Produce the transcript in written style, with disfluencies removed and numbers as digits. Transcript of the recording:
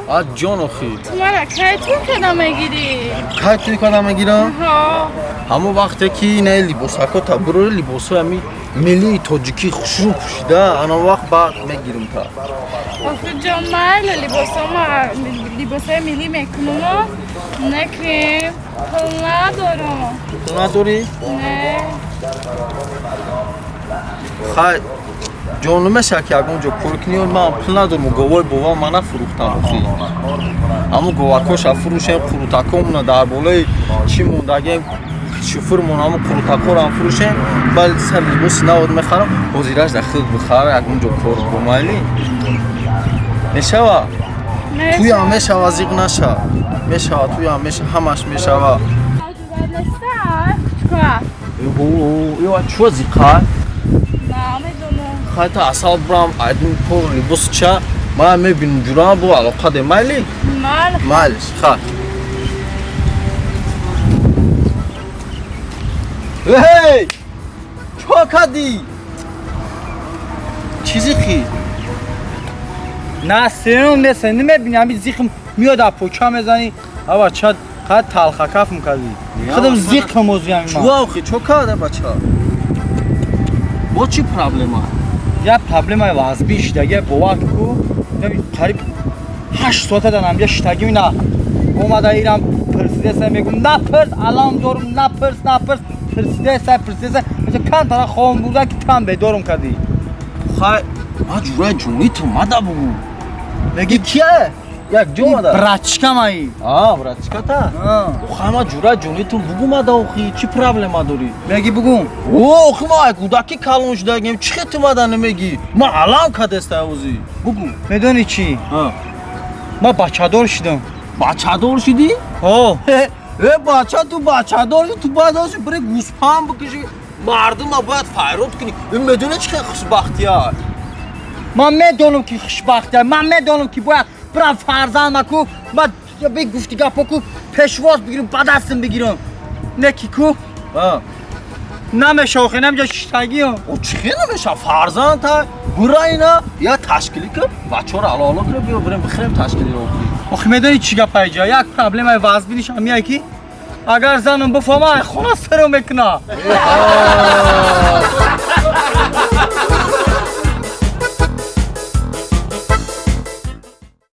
آ جان آخی تو من کایتون کدام میگیری؟ کایتون کدام میگیرم؟ ها همون وقتی که نه لباس ها تا برای لباس همی ملی تاجیکی خوشون پوشیده آن وقت بعد میگیرم تا آخه جان من لباس ملی میکنم نکریم پول ندارم تو نداری؟ نه خواهی جانومه شکی اگه کار کنی من پول ندارم و گوای بابا من فروختم آخی همون گواکاش فروشم قروتکامون در بالای چی موندگه شوفرمون همون قروتکا رو فروشم ولی سر لباس نواد میخرم حاضرش داخل بخره اگه اونجا کار بمالی میشوه توی هم میشوه زیغ نشه میشوه توی هم میشه همش میشوه ایوه چوه زیغه؟ خواهی تا اصاب برام ایدون پر لباس چه ما میبینم جورا با علاقه ده مالی؟ مالش خواه هی چه کدی؟ چیزی خی؟ نه سرم نیست نمیبینی همین زیخم میاد از پوکا میزنی اما چه قد تلخه کف میکردی خودم زیخ موضوع همین چه آخی چه کده بچه؟ با چی پرابلم ها؟ یه پرابلم های وزبیش دیگه باور کو قریب 8 ساعته دارم یه شتگی نه اومده ایرم پرسیده سه میگم نپرس الان دارم نپرس پرسیده سه مثل کن طرح خوام بوده که تم بدارم کردی خواهی ما جوره جونی تو مده بگو بگی کیه؟ یک جو مده؟ برچکم هایی برچکه تا؟ خواهی ما جوره جونی تو بگو مده آخی چی پرابلم داری؟ بگی بگو آخی ما کودکی کلون شده گیم چی خیلی تو مده نمیگی؟ ما الان کده استعوزی بگو میدونی چی؟ ما بچه دار شدم بچه دار شدی؟ بچه داری تو باید هاشی برای گوسپم بکشی مردم ما باید فیروت کنی این میدونه چه خوشبختی ها من میدونم که خوشبخته من میدونم که باید برم فرزند مکو من به گفتی گپا کو پشواز بگیرم با دستم بگیرم نکی کو نمیشه آخه نمیشه شتگی هم چی نمیشه فرزند تا برای اینا یا تشکیلی کن بچه ها رو علا کنه بیا بریم بخیریم تشکیلی رو آخه میدونی چی گپ اینجا یک پرابلم های وزبینش هم میای کی اگر زنم بفهمه خونه سرم میکنه